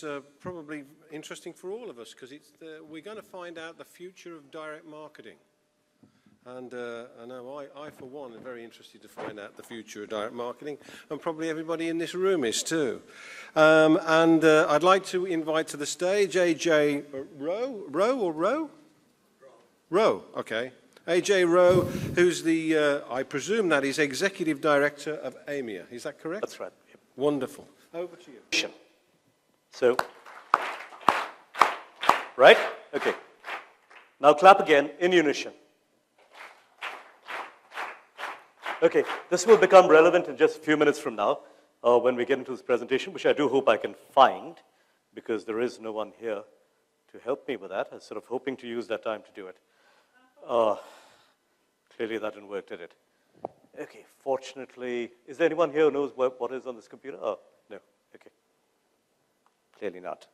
is probably interesting for all of us because we're going to find out the future of direct marketing. And I know I, for one, am very interested to find out the future of direct marketing, and probably everybody in this room is too. I'd like to invite to the stage Ajay Row. Row, okay. Ajay Row, who's the, I presume that is Executive Director of AMIA. Is that correct? That's right. Yep. Wonderful. Over to you. So, right? Okay. Now clap again in unison. Okay, this will become relevant in just a few minutes from now when we get into this presentation, which I do hope I can find, because there is no one here to help me with that. I was sort of hoping to use that time to do it. Clearly that didn't work, did it? Okay, fortunately, is there anyone here who knows what is on this computer? Oh, no, okay. Clearly not.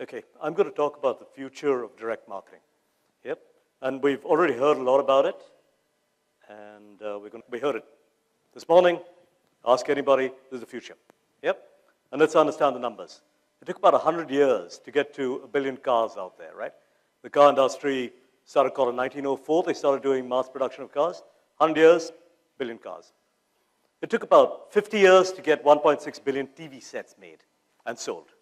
Okay, I'm going to talk about the future of direct marketing. Yep, and we've already heard a lot about it, and we heard it this morning. Ask anybody, this is the future. Yep, and let's understand the numbers. It took about 100 years to get to 1 billion cars out there, right? The car industry started called in 1904. They started doing mass production of cars. 100 years, 1 billion cars. It took about 50 years to get 1.6 billion TV sets made and sold.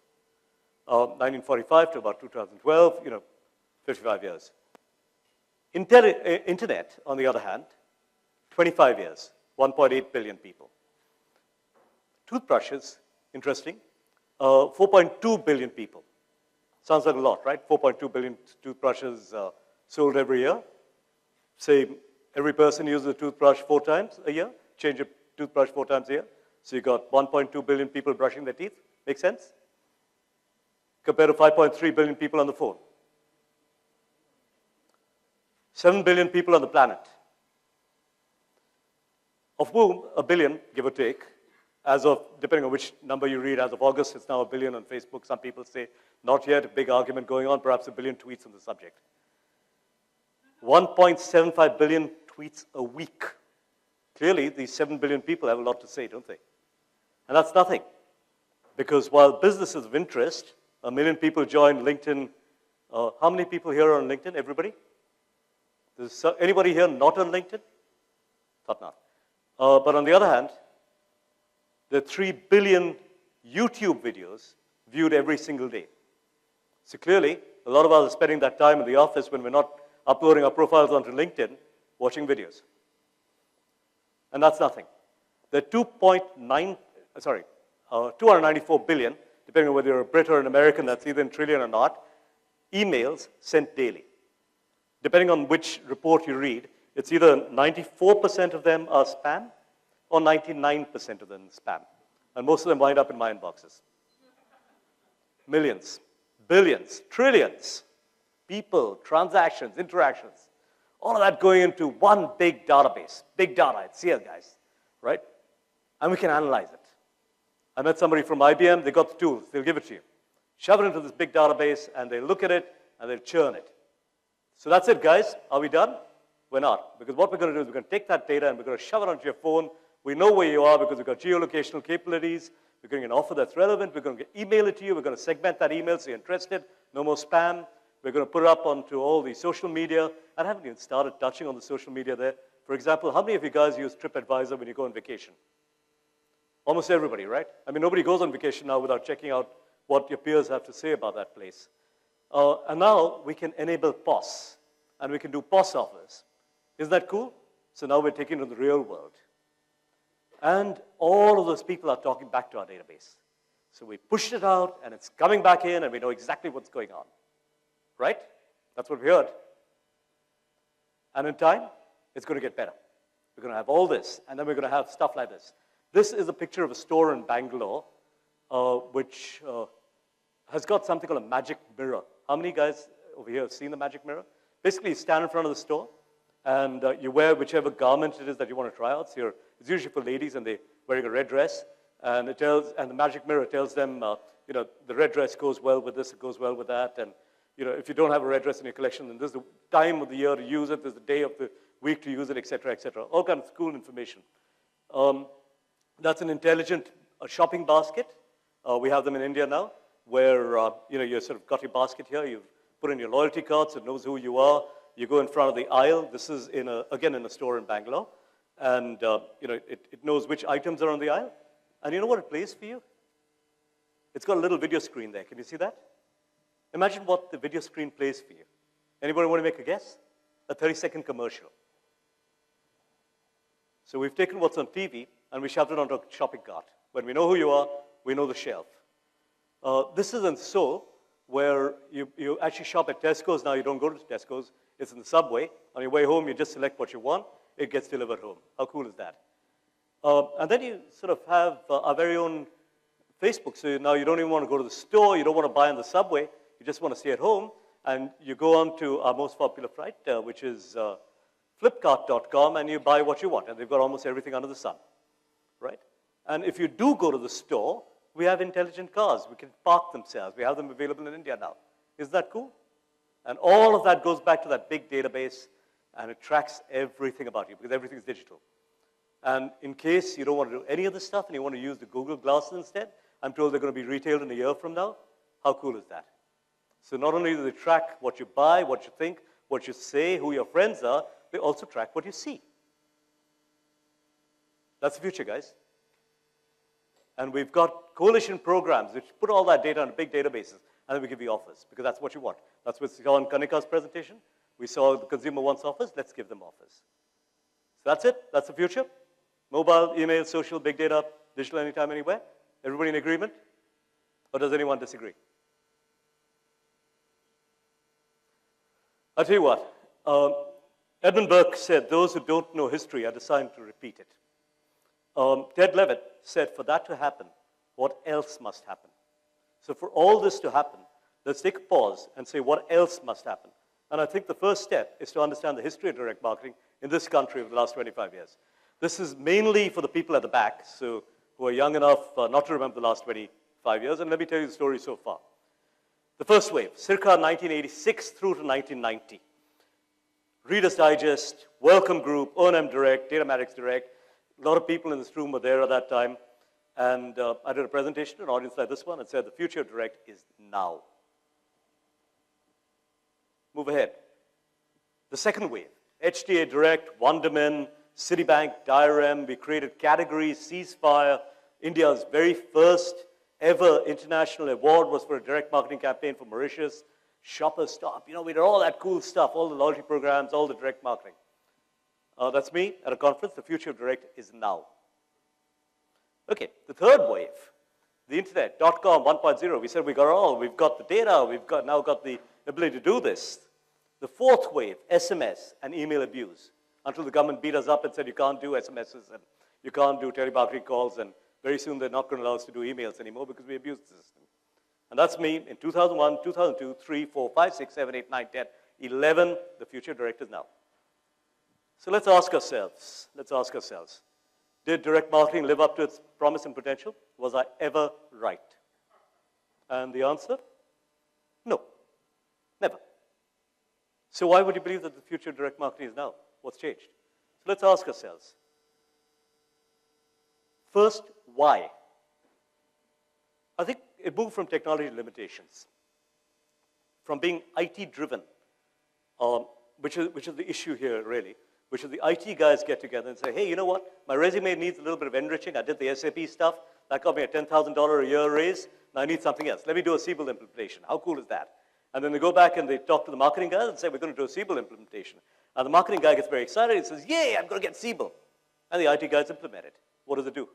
1945 to about 2012, 55 years. Internet, on the other hand, 25 years, 1.8 billion people. Toothbrushes, interesting, 4.2 billion people. Sounds like a lot, right? 4.2 billion toothbrushes sold every year. Say every person uses a toothbrush 4 times a year, change a toothbrush 4 times a year. So you got 1.2 billion people brushing their teeth. Make sense? Compared to 5.3 billion people on the phone. 7 billion people on the planet, of whom 1 billion, give or take, as of, depending on which number you read, as of August, it's now 1 billion on Facebook. Some people say, not yet, a big argument going on, perhaps 1 billion tweets on the subject. 1.75 billion tweets a week. Clearly, these 7 billion people have a lot to say, don't they? And that's nothing. Because while business is of interest, 1 million people joined LinkedIn. How many people here are on LinkedIn? Everybody? Is anybody here not on LinkedIn? Thought not. But on the other hand, there are 3 billion YouTube videos viewed every single day. So clearly, a lot of us are spending that time in the office when we're not uploading our profiles onto LinkedIn, watching videos. And that's nothing. There are 294 billion, depending on whether you're a Brit or an American, that's either in trillion or not, emails sent daily. Depending on which report you read, it's either 94% of them are spam or 99% of them spam. And most of them wind up in my inboxes. Millions, billions, trillions, people, transactions, interactions, all of that going into one big database. Big data, it's here, guys, right? And we can analyze it. I met somebody from IBM, they got the tools, they'll give it to you. Shove it into this big database, and they look at it, and they'll churn it. So that's it, guys. Are we done? We're not. Because what we're going to do is we're going to take that data, and we're going to shove it onto your phone. We know where you are because we've got geolocational capabilities. We're going to get an offer that's relevant. We're going to email it to you. We're going to segment that email so you're interested. No more spam. We're going to put it up onto all the social media. I haven't even started touching on the social media there. For example, how many of you guys use TripAdvisor when you go on vacation? Almost everybody, right? I mean, nobody goes on vacation now without checking out what your peers have to say about that place. And now we can enable POS, and we can do POS offers. Isn't that cool? So now we're taking it to the real world. And all of those people are talking back to our database. So we pushed it out, and it's coming back in, and we know exactly what's going on. Right? That's what we heard. And in time, it's going to get better. We're going to have all this, and then we're going to have stuff like this. This is a picture of a store in Bangalore, which has got something called a magic mirror. How many guys over here have seen the magic mirror? Basically, you stand in front of the store, and you wear whichever garment it is that you want to try out. So it's usually for ladies, and they're wearing a red dress. And the magic mirror tells them, the red dress goes well with this, it goes well with that. And, if you don't have a red dress in your collection, then there's the time of the year to use it, there's the day of the week to use it, et cetera, et cetera. All kinds of cool information. That's an intelligent shopping basket. We have them in India now, where you sort of got your basket here, you've put in your loyalty card, so it knows who you are. You go in front of the aisle. This is again in a store in Bangalore, and it knows which items are on the aisle. And you know what it plays for you? It's got a little video screen there. Can you see that? Imagine what the video screen plays for you. Anybody want to make a guess? A 30-second commercial. So we've taken what's on TV and we shoved it onto a shopping cart. When we know who you are, we know the shelf. This isn't so, where you actually shop at Tesco's. Now you don't go to Tesco's. It's in the subway. On your way home, you just select what you want. It gets delivered home. How cool is that? And then you sort of have our very own Facebook. So now you don't even want to go to the store. You don't want to buy on the subway. You just want to stay at home. And you go on to our most popular site, which is Flipkart.com, and you buy what you want. And they've got almost everything under the sun, right? And if you do go to the store, we have intelligent cars. We can park themselves. We have them available in India now. Isn't that cool? And all of that goes back to that big database, and it tracks everything about you, because everything is digital. And in case you don't want to do any of this stuff and you want to use the Google Glasses instead, I'm told they're going to be retailed in a year from now. How cool is that? So not only do they track what you buy, what you think, what you say, who your friends are, they also track what you see. That's the future, guys. And we've got coalition programs which put all that data on big databases, and then we give you offers, because that's what you want. That's what we saw in Kanika's presentation. We saw the consumer wants offers. Let's give them offers. So that's it. That's the future. Mobile, email, social, big data, digital anytime, anywhere. Everybody in agreement? Or does anyone disagree? I'll tell you what. Edmund Burke said, those who don't know history are designed to repeat it. Ted Levitt said, for that to happen, what else must happen? So for all this to happen, let's take a pause and say what else must happen. And I think the first step is to understand the history of direct marketing in this country over the last 25 years. This is mainly for the people at the back, so who are young enough not to remember the last 25 years. And let me tell you the story so far. The first wave, circa 1986 through to 1990. Reader's Digest, Welcome Group, O&M Direct, Datamatics Direct. A lot of people in this room were there at that time. And I did a presentation to an audience like this one and said, the future of direct is now. Move ahead. The second wave, HTA Direct, Wonderman, Citibank, Diarem. We created categories, Ceasefire. India's very first ever international award was for a direct marketing campaign for Mauritius. Shopper Stop. We did all that cool stuff, all the loyalty programs, all the direct marketing. That's me at a conference. The future of direct is now. Okay, the third wave, the internet, .com 1.0. We said we got it all. We've got the data. We've now got the ability to do this. The fourth wave, SMS and email abuse. Until the government beat us up and said you can't do SMSs and you can't do telemarketing calls, and very soon they're not going to allow us to do emails anymore because we abused the system. And that's me in 2001, 2002, 3, 4, 5, 6, 7, 8, 9, 10, 11. The future direct is now. So let's ask ourselves, did direct marketing live up to its promise and potential? Was I ever right? And the answer, no, never. So why would you believe that the future of direct marketing is now? What's changed? So let's ask ourselves. First, why? I think it moved from technology limitations, from being IT-driven, which is the issue here, really, which is the IT guys get together and say, hey, you know what? My resume needs a little bit of enriching. I did the SAP stuff. That got me a $10,000 a year raise. Now I need something else. Let me do a Siebel implementation. How cool is that? And then they go back and they talk to the marketing guys and say, we're going to do a Siebel implementation. And the marketing guy gets very excited. He says, yay, I'm going to get Siebel. And the IT guys implement it. What does it do?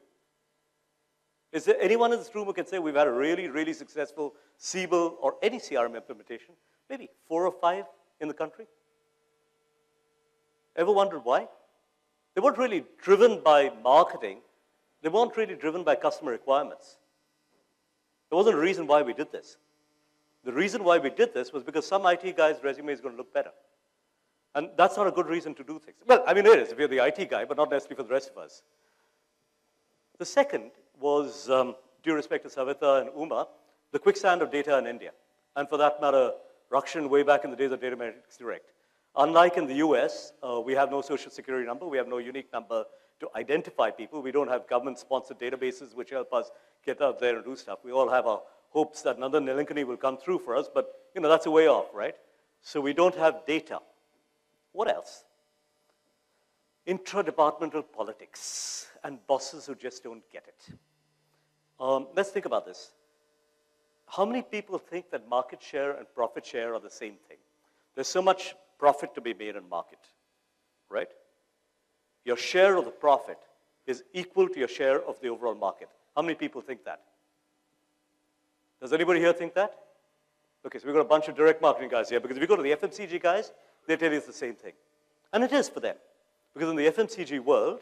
Is there anyone in this room who can say we've had a really, really successful Siebel or any CRM implementation? Maybe 4 or 5 in the country? Ever wondered why? They weren't really driven by marketing. They weren't really driven by customer requirements. There wasn't a reason why we did this. The reason why we did this was because some IT guy's resume is going to look better. And that's not a good reason to do things. Well, I mean, it is if you're the IT guy, but not necessarily for the rest of us. The second was, due respect to Savita and Uma, the quicksand of data in India. And for that matter, Russian way back in the days of Data Analytics Direct. Unlike in the US, we have no social security number. We have no unique number to identify people. We don't have government-sponsored databases which help us get out there and do stuff. We all have our hopes that another Nilinkini will come through for us, but that's a way off, right? So we don't have data. What else? Intra-departmental politics and bosses who just don't get it. Let's think about this. How many people think that market share and profit share are the same thing? There's so much profit to be made in market, right? Your share of the profit is equal to your share of the overall market. How many people think that? Does anybody here think that? Okay, so we've got a bunch of direct marketing guys here, because if you go to the FMCG guys, they tell you it's the same thing. And it is for them. Because in the FMCG world,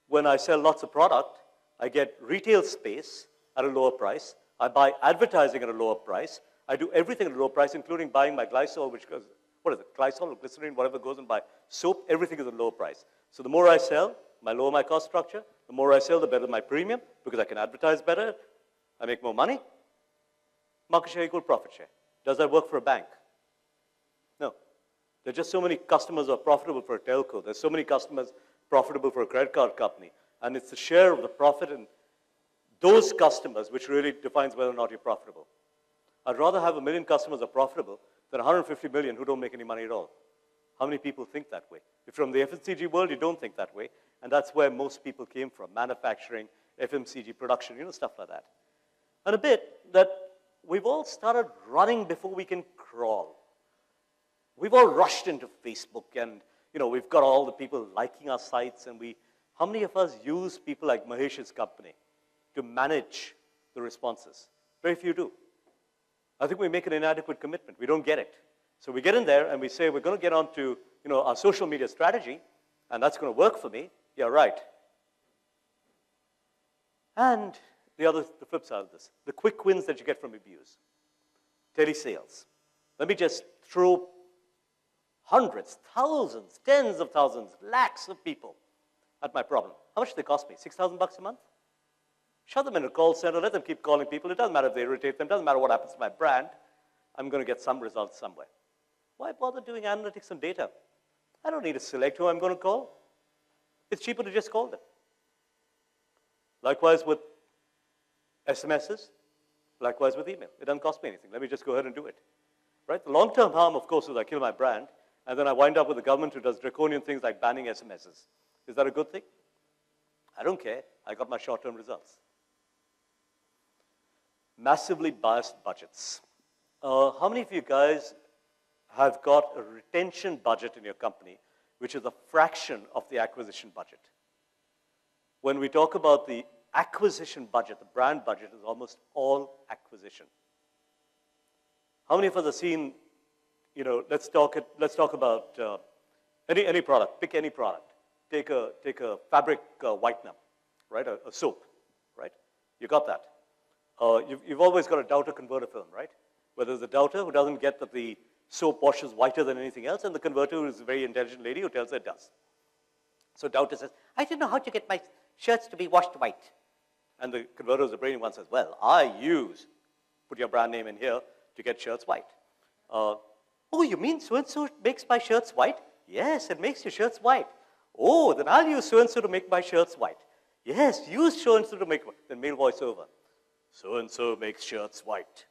when I sell lots of product, I get retail space at a lower price. I buy advertising at a lower price. I do everything at a lower price, including buying my glycol, which goes, what is it, glycol or glycerine, whatever goes in by soap, everything is at a lower price. So the more I sell, the lower my cost structure. The more I sell, the better my premium, because I can advertise better. I make more money. Market share equal profit share. Does that work for a bank? No. There are just so many customers who are profitable for a telco. There's so many customers profitable for a credit card company. And it's the share of the profit in those customers which really defines whether or not you're profitable. I'd rather have 1 million customers who are profitable than 150 million who don't make any money at all. How many people think that way? If you're from the FMCG world, you don't think that way. And that's where most people came from, manufacturing, FMCG production, stuff like that. And a bit that we've all started running before we can crawl. We've all rushed into Facebook and, we've got all the people liking our sites, and how many of us use people like Mahesh's company to manage the responses? Very few do. I think we make an inadequate commitment. We don't get it. So we get in there and we say, we're going to get onto, our social media strategy, and that's going to work for me. Yeah, right. And the flip side of this, the quick wins that you get from abuse. Telesales. Let me just throw hundreds, thousands, tens of thousands, lakhs of people at my problem. How much do they cost me? $6,000 a month? Shove them in a call center, let them keep calling people. It doesn't matter if they irritate them, it doesn't matter what happens to my brand. I'm going to get some results somewhere. Why bother doing analytics and data? I don't need to select who I'm going to call. It's cheaper to just call them. Likewise with SMSs, likewise with email. It doesn't cost me anything. Let me just go ahead and do it. Right? The long-term harm, of course, is I kill my brand, and then I wind up with a government who does draconian things like banning SMSs. Is that a good thing? I don't care. I got my short-term results. Massively biased budgets. How many of you guys have got a retention budget in your company, which is a fraction of the acquisition budget? When we talk about the acquisition budget, the brand budget is almost all acquisition. How many of us have seen, let's talk about any product, pick any product. Take a fabric whitener, right, a soap, right? You got that. You've always got a doubter converter film, right? Where there's a doubter who doesn't get that the soap washes whiter than anything else, and the converter who is a very intelligent lady who tells her it does. So doubter says, I don't know how to get my shirts to be washed white. And the converter who's the brainy one says, well, put your brand name in here to get shirts white. Oh, you mean so-and-so makes my shirts white? Yes, it makes your shirts white. Oh, then I'll use so-and-so to make my shirts white. Yes, use so-and-so to make, then male voice over. So-and-so makes shirts white.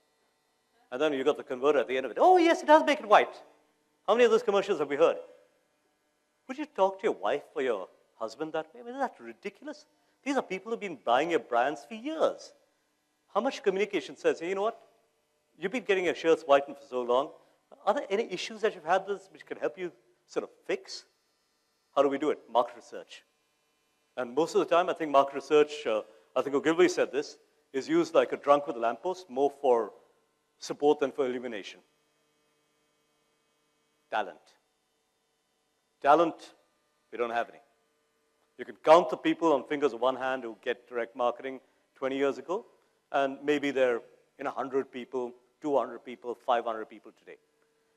And then you got the converter at the end of it. Oh, yes, it does make it white. How many of those commercials have we heard? Would you talk to your wife or your husband that way? I mean, isn't that ridiculous? These are people who've been buying your brands for years. How much communication says, hey, you know what? You've been getting your shirts whitened for so long. Are there any issues that you've had this which can help you sort of fix? How do we do it? Market research. And most of the time, I think market research, I think Ogilvy said this, is used like a drunk with a lamppost, more for support than for illumination. Talent. Talent, we don't have any. You can count the people on fingers of one hand who get direct marketing 20 years ago, and maybe they're 100 people, 200 people, 500 people today.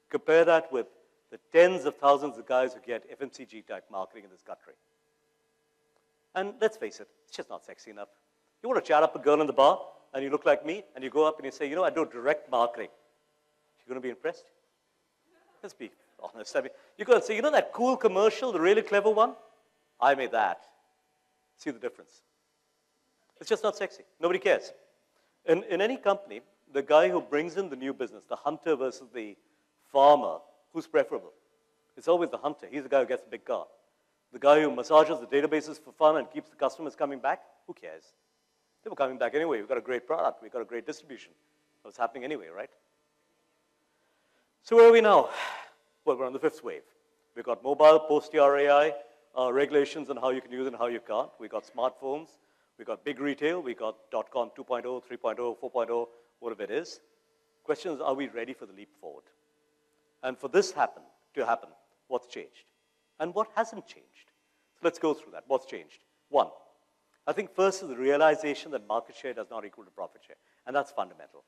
Compare that with the tens of thousands of guys who get FMCG-type marketing in this country. And let's face it, it's just not sexy enough. You want to chat up a girl in the bar, and you look like me, and you go up and you say, I do direct marketing. She's going to be impressed? Let's be honest. I mean, you could say, you know that cool commercial, the really clever one? I made that. See the difference. It's just not sexy. Nobody cares. In any company, the guy who brings in the new business, the hunter versus the farmer, who's preferable? It's always the hunter. He's the guy who gets the big car. The guy who massages the databases for fun and keeps the customers coming back, who cares? They were coming back anyway. We've got a great product. We've got a great distribution. It's happening anyway, right? So where are we now? Well, we're on the fifth wave. We've got mobile, post-TRAI, regulations on how you can use it and how you can't. We've got smartphones. We've got big retail. We've got .com 2.0, 3.0, 4.0, whatever it is. Question is, are we ready for the leap forward? And for this to happen, what's changed? And what hasn't changed? So let's go through that. What's changed? One, I think first is the realization that market share does not equal to profit share. And that's fundamental.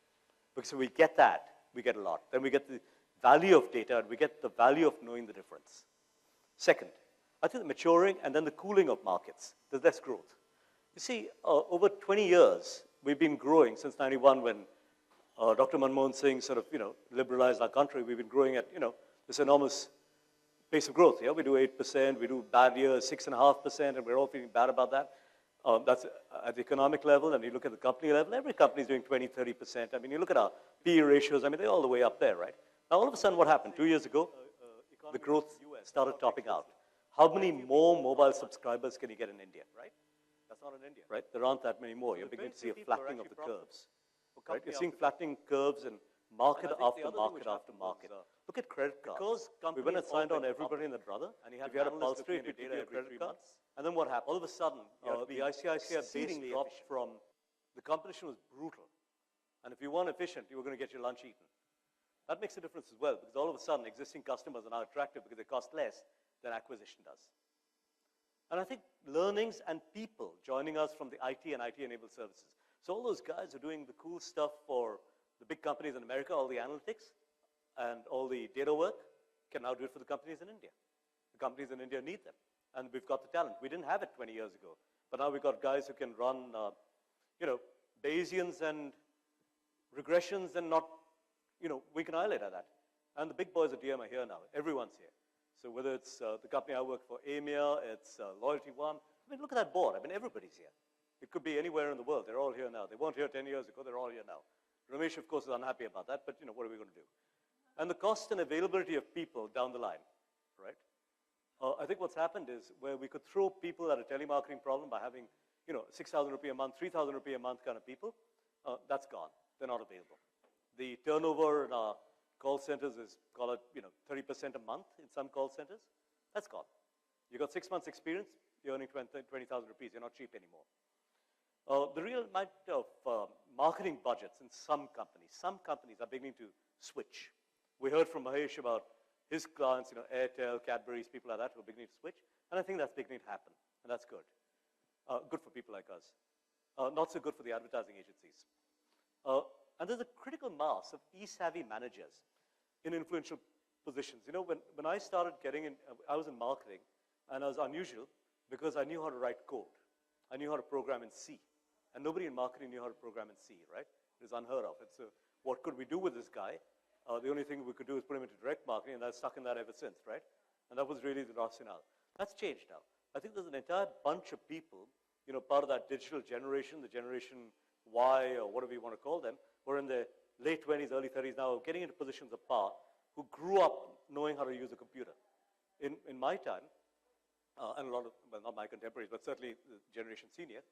Because if we get that, we get a lot. Then we get the value of data, and we get the value of knowing the difference. Second, I think the maturing and then the cooling of markets. There's less growth. You see, over 20 years, we've been growing since 91 when Dr. Manmohan Singh sort of, liberalized our country. We've been growing at, this enormous pace of growth. Yeah, we do 8%, we do bad years 6.5%, and we're all feeling bad about that. That's at the economic level, and you look at the company level, every company is doing 20, 30%. I mean, you look at our PE ratios, I mean, they're all the way up there, right? Now, all of a sudden, what happened? 2 years ago, the growth started topping out. How many more mobile subscribers can you get in India, right? That's not in India. Right? There aren't that many more. You're beginning to see a flattening of the curves. Right? You're seeing flattening curves in market after market after market. Look at credit cards. We went and signed on everybody and their brother. And if you had a pulse rate, you did your credit card. And then what happened? All of a sudden, the ICICI base dropped from, the competition was brutal. And if you weren't efficient, you were going to get your lunch eaten. That makes a difference as well, because all of a sudden, existing customers are now attractive because they cost less than acquisition does. And I think learnings and people joining us from the IT and IT-enabled services. So all those guys who are doing the cool stuff for the big companies in America, all the analytics and all the data work, can now do it for the companies in India. The companies in India need them, and we've got the talent. We didn't have it 20 years ago, but now we've got guys who can run, Bayesians and regressions and not, we can annihilate at that. And the big boys at DM are here now. Everyone's here. So whether it's the company I work for, EMEA, it's Loyalty One. I mean, look at that board. I mean, everybody's here. It could be anywhere in the world. They're all here now. They weren't here 10 years ago. They're all here now. Ramesh, of course, is unhappy about that, but what are we going to do? And the cost and availability of people down the line, right? I think what's happened is where we could throw people at a telemarketing problem by having, 6,000 rupee a month, 3,000 rupee a month kind of people, that's gone. They're not available. The turnover in our call centers is, call it, 30% a month in some call centers. That's gone. You got 6 months experience, you're earning 20,000 rupees. You're not cheap anymore. The real amount of marketing budgets in some companies are beginning to switch. We heard from Mahesh about his clients, Airtel, Cadbury's, people like that who are beginning to switch. And I think that's beginning to happen, and that's good. Good for people like us. Not so good for the advertising agencies. And there's a critical mass of e-savvy managers in influential positions. When I started getting in, I was in marketing, and I was unusual because I knew how to write code. I knew how to program in C. And nobody in marketing knew how to program in C, right? It was unheard of. It's what could we do with this guy? The only thing we could do is put him into direct marketing, and I've stuck in that ever since, right? And that was really the rationale. That's changed now. I think there's an entire bunch of people, part of that digital generation, the generation Y, or whatever you want to call them, who are in their late 20s, early 30s now, getting into positions of power, who grew up knowing how to use a computer. In my time, and a lot of, well, not my contemporaries, but certainly the generation senior,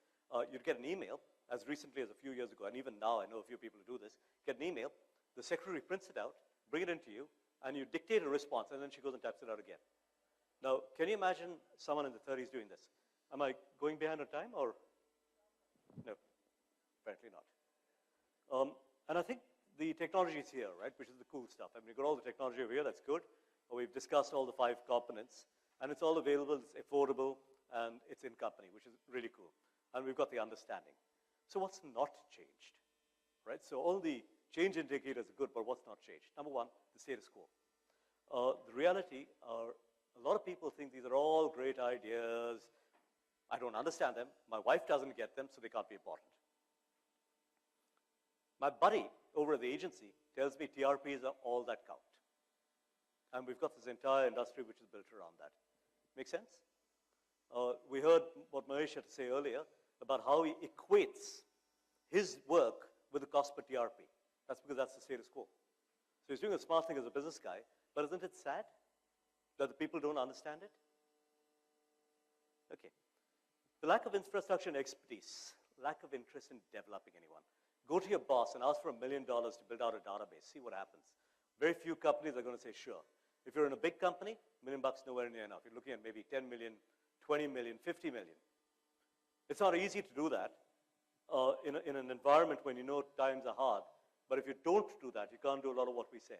you'd get an email as recently as a few years ago, and even now I know a few people who do this, get an email, the secretary prints it out, bring it into you, and you dictate a response, and then she goes and types it out again. Now, can you imagine someone in the 30s doing this? Am I going behind on time, or? No, apparently not. And I think the technology is here, right, which is the cool stuff. I mean, we've got all the technology over here, that's good. We've discussed all the 5 components, and it's all available, it's affordable, and it's in company, which is really cool. And we've got the understanding. So what's not changed, right? So all the change indicators are good, but what's not changed? Number one, the status quo. The reality, a lot of people think these are all great ideas. I don't understand them. My wife doesn't get them, so they can't be important. My buddy over at the agency tells me TRPs are all that count. And we've got this entire industry which is built around that. Make sense? We heard what Mahesh had to say earlier about how he equates his work with the cost per TRP. That's because that's the status quo. So he's doing a smart thing as a business guy, but isn't it sad that the people don't understand it? Okay. The lack of infrastructure and expertise, lack of interest in developing anyone. Go to your boss and ask for $1 million to build out a database. See what happens. Very few companies are going to say, sure. If you're in a big company, $1 million nowhere near enough. You're looking at maybe 10 million, 20 million, 50 million. It's not easy to do that in an environment when you know times are hard. But if you don't do that, you can't do a lot of what we said.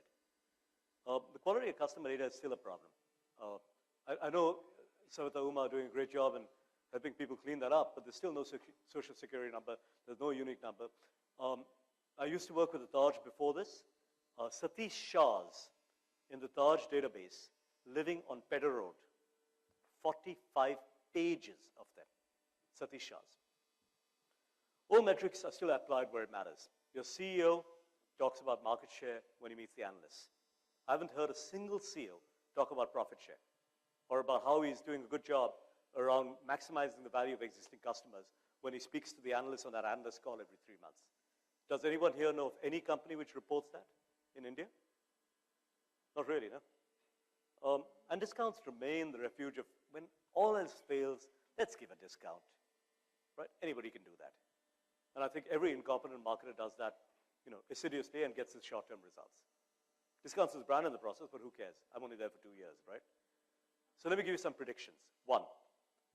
The quality of customer data is still a problem. I know Savita Uma are doing a great job in helping people clean that up, but there's still no social security number. There's no unique number. I used to work with the Taj before this. Satish Shahs in the Taj database living on Pedder Road. 45 pages of them. Satish Shahs. All metrics are still applied where it matters. Your CEO talks about market share when he meets the analysts. I haven't heard a single CEO talk about profit share or about how he's doing a good job around maximizing the value of existing customers when he speaks to the analysts on that analyst call every 3 months. Does anyone here know of any company which reports that in India? Not really, no? And discounts remain the refuge of when all else fails, let's give a discount. Right? Anybody can do that. And I think every incompetent marketer does that, assiduously and gets his short-term results. Discounts his brand in the process, but who cares? I'm only there for 2 years, right? So let me give you some predictions. 1,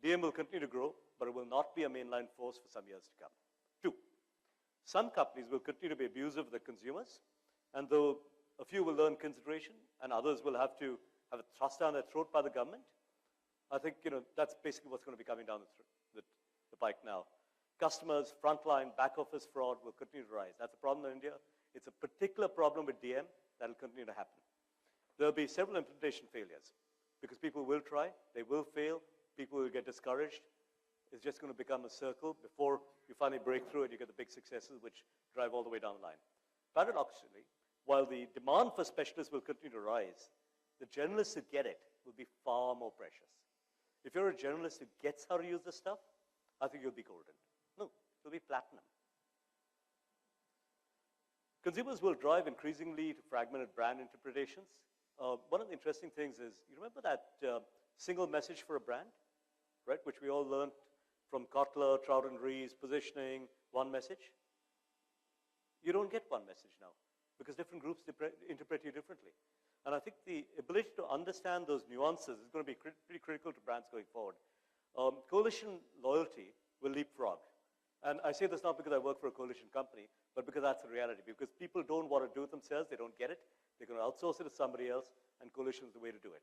DM will continue to grow, but it will not be a mainline force for some years to come. 2, some companies will continue to be abusive of their consumers, and though a few will learn consideration, and others will have to have it thrust down their throat by the government, I think that's basically what's going to be coming down the pike now. Customers, frontline, back office fraud will continue to rise. That's a problem in India. It's a particular problem with DM that will continue to happen. There will be several implementation failures because people will try, they will fail, people will get discouraged. It's just going to become a circle before you finally break through and you get the big successes which drive all the way down the line. Paradoxically, while the demand for specialists will continue to rise, the generalists who get it will be far more precious. If you're a generalist who gets how to use this stuff, I think you'll be golden. No, you'll be platinum. Consumers will drive increasingly to fragmented brand interpretations. One of the interesting things is, you remember that single message for a brand, right? Which we all learned from Kotler, Trout and Rees, positioning, one message. You don't get one message now because different groups interpret you differently. And I think the ability to understand those nuances is going to be pretty critical to brands going forward. Coalition loyalty will leapfrog. And I say this not because I work for a coalition company, but because that's the reality. Because people don't want to do it themselves, they don't get it, they're going to outsource it to somebody else, and coalition is the way to do it.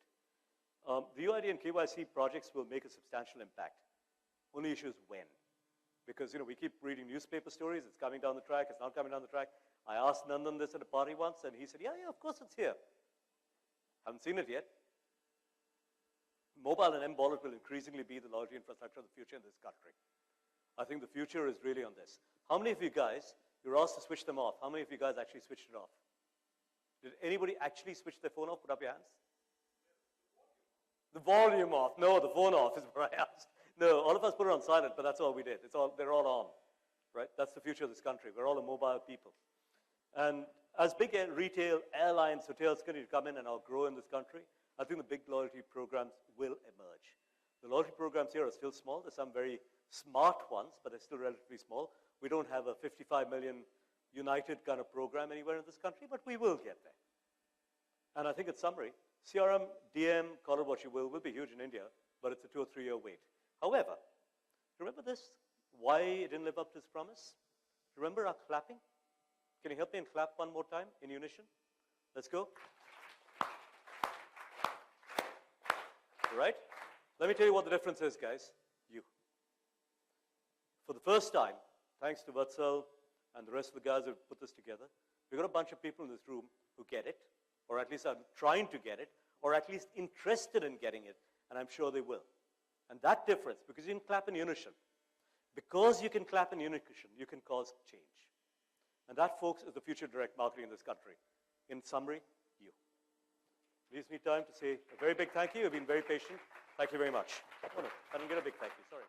The UID and KYC projects will make a substantial impact. Only issue is when. Because we keep reading newspaper stories, it's coming down the track, it's not coming down the track. I asked Nandan this at a party once, and he said, yeah, of course it's here. Haven't seen it yet. Mobile and M-Wallet will increasingly be the loyalty infrastructure of the future in this country. I think the future is really on this. How many of you guys, you're asked to switch them off, how many of you guys actually switched it off? Did anybody actually switch their phone off? Put up your hands. The volume off. No, the phone off is what I asked. No, all of us put it on silent, but that's all we did. They're all on, right? That's the future of this country. We're all a mobile people. And as big retail, airlines, hotels continue to come in and outgrow in this country, I think the big loyalty programs will emerge. The loyalty programs here are still small. There's some very smart ones, but they're still relatively small. We don't have a 55 million united kind of program anywhere in this country, but we will get there. And I think in summary, CRM, DM, call it what you will be huge in India, but it's a 2 or 3 year wait. However, remember this? Why it didn't live up to its promise? Remember our clapping? Can you help me and clap one more time in unison? Let's go. All right? Let me tell you what the difference is, guys. You. For the first time, thanks to Vatsal and the rest of the guys who have put this together, we've got a bunch of people in this room who get it, or at least are trying to get it, or at least interested in getting it, and I'm sure they will. And that difference, because you can clap in unison, because you can clap in unison, you can cause change. And that, folks, is the future of direct marketing in this country. In summary, you. Leaves me time to say a very big thank you. You've been very patient. Thank you very much. Oh, no, I didn't get a big thank you. Sorry.